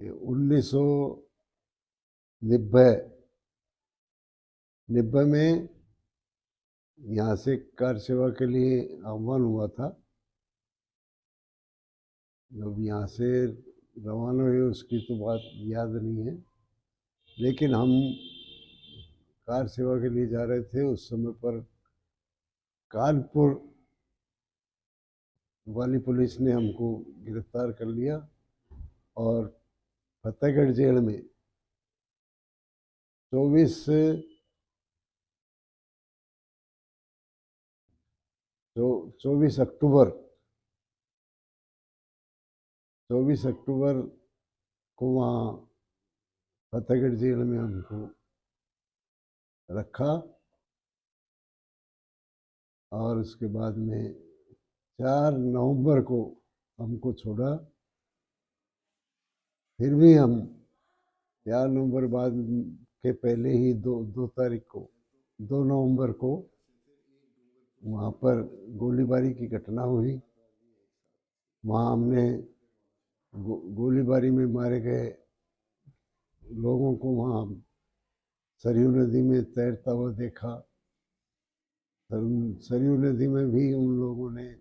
1990 में यहाँ से कार सेवा के लिए आह्वान हुआ था। जब यहाँ से रवाना हुए उसकी तो बात याद नहीं है, लेकिन हम कार सेवा के लिए जा रहे थे। उस समय पर कानपुर वाली पुलिस ने हमको गिरफ्तार कर लिया और फतेहगढ़ जेल में 24 जो 24 अक्टूबर को वहाँ फतेहगढ़ जेल में हमको रखा और उसके बाद में 4 नवंबर को हमको छोड़ा। फिर भी हम 4 नवंबर बाद के पहले ही 2 नवंबर को वहाँ पर गोलीबारी की घटना हुई। वहाँ हमने गोलीबारी में मारे गए लोगों को वहाँ सरयू नदी में तैरता हुआ देखा। सरयू नदी में भी उन लोगों ने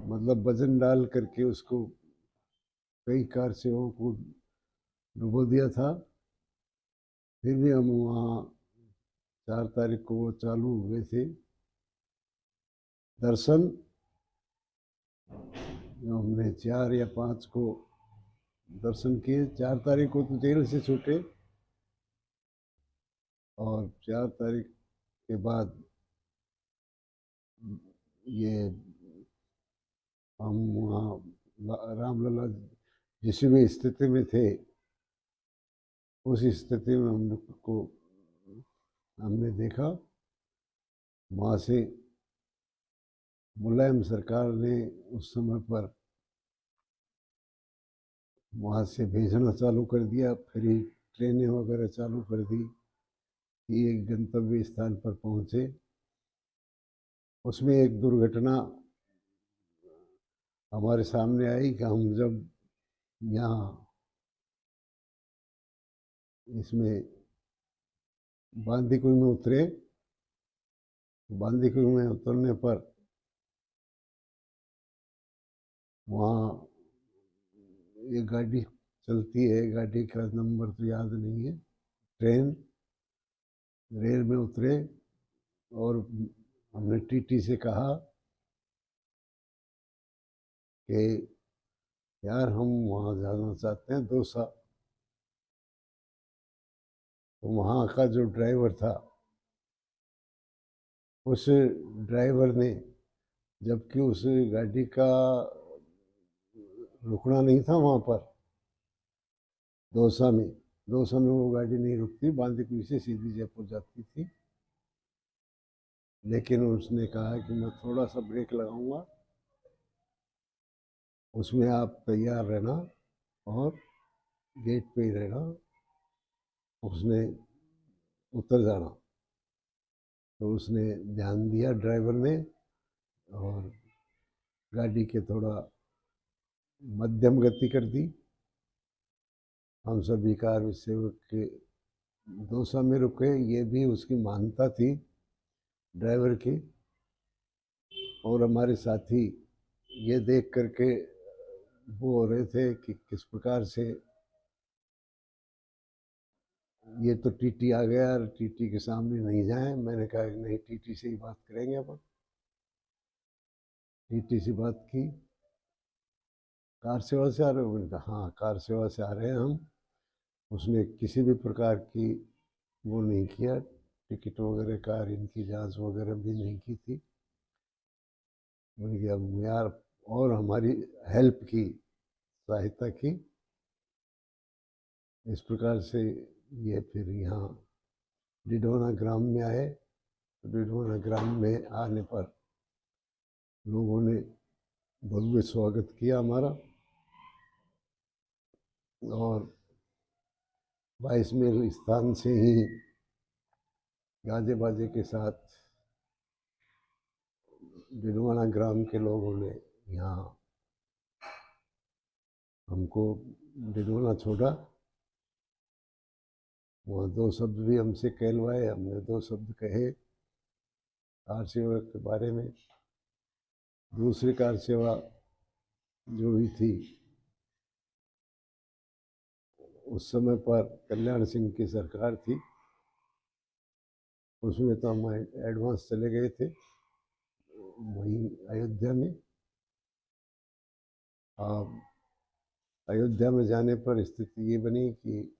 मतलब वजन डाल करके उसको कई कार सेवकों को डुबो दिया था। फिर भी हम वहाँ 4 तारीख को वो चालू हुए थे दर्शन। हमने 4 या 5 को दर्शन किए। 4 तारीख को तो जेल से छूटे और 4 तारीख के बाद ये हम वहाँ रामलला जिस भी स्थिति में थे उस स्थिति में हमने देखा। वहाँ से मुलायम सरकार ने उस समय पर वहाँ से भेजना चालू कर दिया। फ्री ट्रेनें वगैरह चालू कर दी कि एक गंतव्य स्थान पर पहुँचे। उसमें एक दुर्घटना हमारे सामने आई कि हम जब यहाँ इसमें बांदीकुई में उतरे, बांदीकुई में उतरने पर वहाँ एक गाड़ी चलती है, गाड़ी का नंबर तो याद नहीं है, ट्रेन। रेल में उतरे और हमने टीटी से कहा कि यार हम वहाँ जाना चाहते हैं दौसा। तो वहाँ का जो ड्राइवर था उस ड्राइवर ने, जबकि उस गाड़ी का रुकना नहीं था वहाँ पर दौसा में वो गाड़ी नहीं रुकती, बांदीकुई से सीधी जयपुर जाती थी। लेकिन उसने कहा कि मैं थोड़ा सा ब्रेक लगाऊंगा, उसमें आप तैयार रहना और गेट पे ही रहना, उसने उतर जाना। तो उसने ध्यान दिया ड्राइवर ने और गाड़ी के थोड़ा मध्यम गति कर दी। हम सभी कार सेवक के दौसा में रुके। ये भी उसकी मान्यता थी ड्राइवर की। और हमारे साथी ये देख करके वो हो रहे थे कि किस प्रकार से ये तो टीटी आ गया और टीटी के सामने नहीं जाएं। मैंने कहा नहीं, टीटी से ही बात करेंगे अपन। टीटी से बात की, कार सेवा से आ रहे हो? मैंने कहा हाँ, कार सेवा से आ रहे हैं हम। उसने किसी भी प्रकार की वो नहीं किया, टिकट वगैरह का इनकी जांच वगैरह भी नहीं की थी। मैंने कहा यार, और हमारी हेल्प की, सहायता की। इस प्रकार से ये फिर यहाँ डिडोना ग्राम में आए। तो डिडोना ग्राम में आने पर लोगों ने भव्य स्वागत किया हमारा और 22 मील स्थान से ही गाजे बाजे के साथ डिडवाना ग्राम के लोगों ने यहाँ हमको भिगोना छोड़ा। वहाँ 2 शब्द भी हमसे कहलवाए, हमने 2 शब्द कहे कार सेवा के बारे में। दूसरी कार सेवा जो हुई थी उस समय पर कल्याण सिंह की सरकार थी, उसमें तो हम एडवांस चले गए थे वहीं अयोध्या में। अब अयोध्या में जाने पर स्थिति ये बनी कि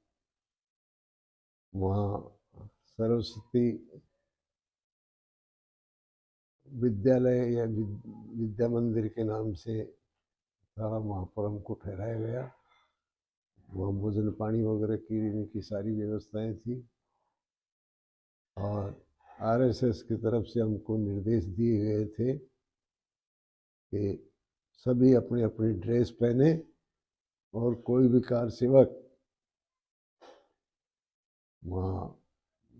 वहाँ सरस्वती विद्यालय या विद्या मंदिर के नाम से था, वहाँ पर हमको ठहराया गया। वहाँ भोजन पानी वगैरह की इनकी सारी व्यवस्थाएं थी और आरएसएस की तरफ से हमको निर्देश दिए गए थे कि सभी अपनी अपनी ड्रेस पहने और कोई भी कार सेवक वहाँ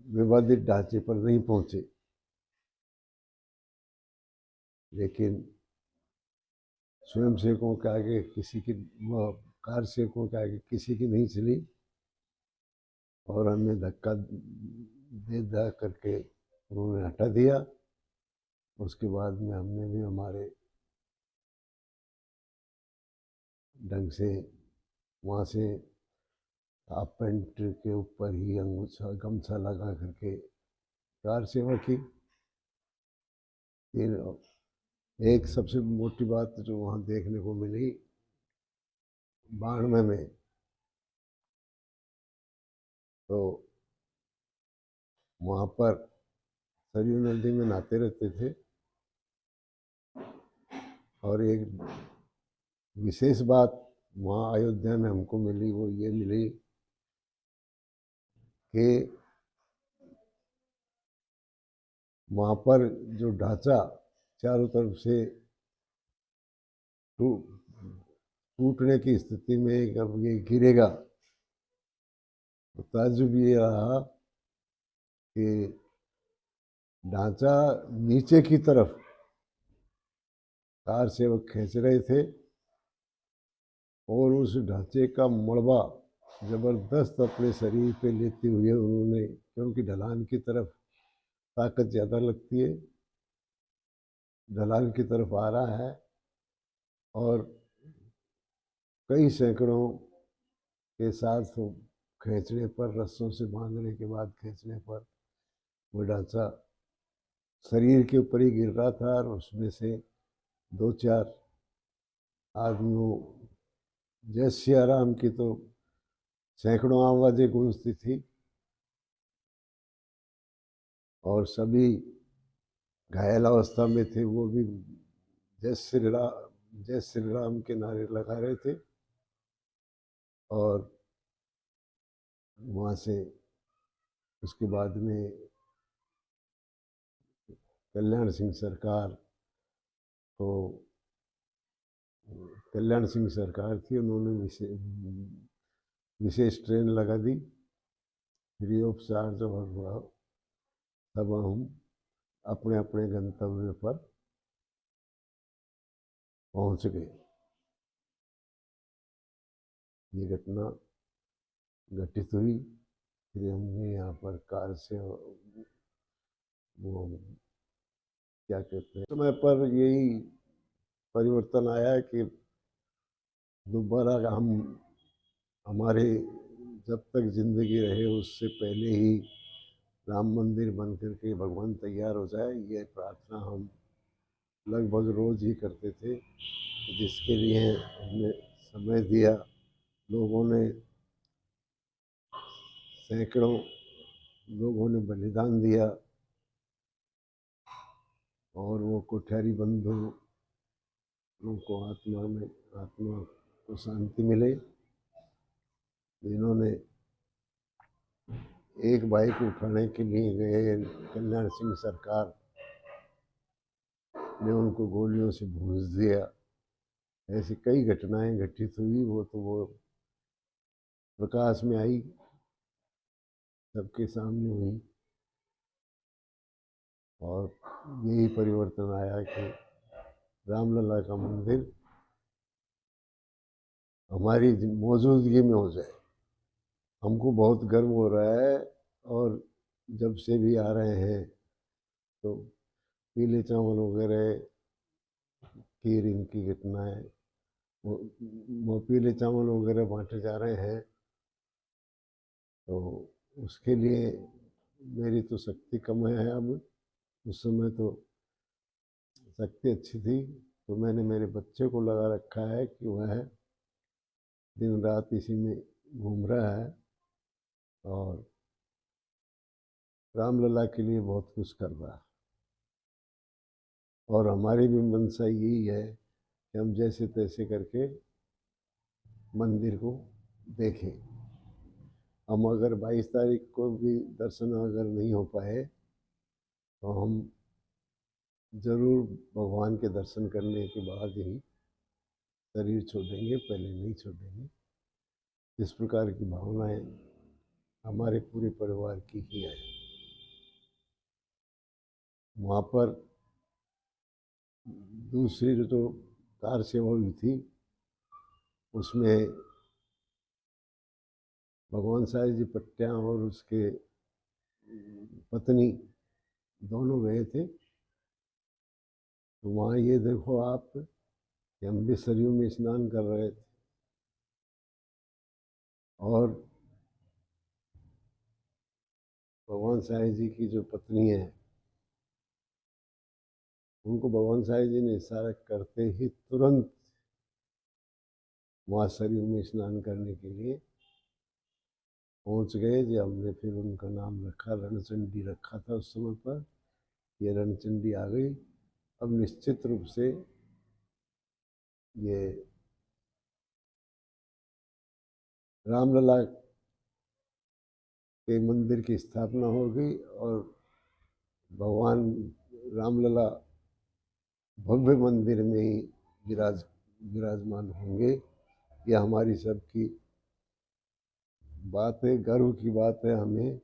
विवादित ढांचे पर नहीं पहुँचे। लेकिन स्वयंसेवकों के आगे किसी की, कार सेवकों के आगे किसी की नहीं चली और हमें धक्का दे दा करके उन्होंने हटा दिया। उसके बाद में हमने भी हमारे ढंग से वहाँ से हाफ पैंट के ऊपर ही अंगूछा गमछा लगा करके कार सेवा की। फिर एक सबसे मोटी बात जो वहाँ देखने को मिली 92 में, तो वहाँ पर सरयू नदी में नहाते रहते थे और एक विशेष बात वहाँ अयोध्या में हमको मिली, वो ये मिली कि वहाँ पर जो ढांचा चारों तरफ से टूटने की स्थिति में अब ये गिरेगा, तो ताज्जुब ये रहा कि ढांचा नीचे की तरफ कार सेवक खींच रहे थे और उस ढांचे का मलबा जबरदस्त अपने शरीर पे लेते हुए उन्होंने, क्योंकि ढलान की तरफ ताकत ज़्यादा लगती है, ढलान की तरफ आ रहा है और कई सैकड़ों के साथ खींचने पर, रस्सों से बांधने के बाद खींचने पर वो ढांचा शरीर के ऊपर ही गिर रहा था और उसमें से 2-4 आदमियों, जय सिया राम की तो सैकड़ों आवाज़ें गूंजती थी और सभी घायल अवस्था में थे। वो भी जय श्री राम के नारे लगा रहे थे और वहाँ से उसके बाद में कल्याण सिंह सरकार को, कल्याण सिंह सरकार थी, उन्होंने विशेष ट्रेन लगा दी फ्री ऑफ चार्ज और तब हम अपने अपने गंतव्य पर पहुंच गए। ये घटना घटित हुई। फिर हमने यहाँ पर कार से वो क्या कहते हैं, समय पर यही परिवर्तन आया कि दोबारा हम, हमारे जब तक जिंदगी रहे उससे पहले ही राम मंदिर बन करके भगवान तैयार हो जाए, ये प्रार्थना हम लगभग रोज ही करते थे, जिसके लिए हमने समय दिया। लोगों ने, सैकड़ों लोगों ने बलिदान दिया और वो कोठारी बंधु उनको आत्मा को शांति मिले। इन्होंने एक भाई को उठाने के लिए गए, कल्याण सिंह सरकार ने उनको गोलियों से भूंस दिया। ऐसी कई घटनाएं घटित हुई, वो तो वो प्रकाश में आई, सबके सामने हुई और यही परिवर्तन आया कि रामलला का मंदिर हमारी मौजूदगी में हो जाए। हमको बहुत गर्व हो रहा है। और जब से भी आ रहे हैं तो पीले चावल वगैरह की इनकी घटनाएं, वो पीले चावल वगैरह बांटे जा रहे हैं। तो उसके लिए मेरी तो शक्ति कम है अब। उस समय तो शक्ति अच्छी थी। तो मैंने मेरे बच्चे को लगा रखा है कि वह दिन रात इसी में घूम रहा है और रामलला के लिए बहुत कुछ कर रहा है। और हमारी भी मंशा यही है कि हम जैसे तैसे करके मंदिर को देखें। हम अगर 22 तारीख को भी दर्शन अगर नहीं हो पाए तो हम ज़रूर भगवान के दर्शन करने के बाद ही शरीर छोड़ेंगे, पहले नहीं छोड़ेंगे। इस प्रकार की भावनाएं हमारे पूरे परिवार की ही है। वहाँ पर दूसरी जो कार सेवा हुई थी उसमें भगवान साहिब जी पट्टियाँ और उसके पत्नी दोनों गए थे। तो वहाँ ये देखो आप कि हम भी सरयू में स्नान कर रहे थे और भगवान साहिब जी की जो पत्नी है उनको भगवान साहिब जी ने इशारा करते ही तुरंत वहाँ सरयू में स्नान करने के लिए पहुँच गए। जो हमने फिर उनका नाम रखा, रणचंडी रखा था उस समय पर। ये रणचंडी आ गई। अब निश्चित रूप से ये रामलला के मंदिर की स्थापना होगी और भगवान रामलला भव्य मंदिर में ही विराजमान होंगे। यह हमारी सबकी बात है, गर्व की बात है हमें।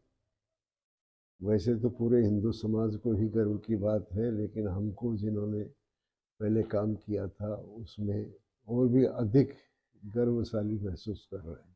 वैसे तो पूरे हिंदू समाज को ही गर्व की बात है, लेकिन हमको जिन्होंने पहले काम किया था उसमें और भी अधिक गर्वशाली महसूस कर रहे हैं।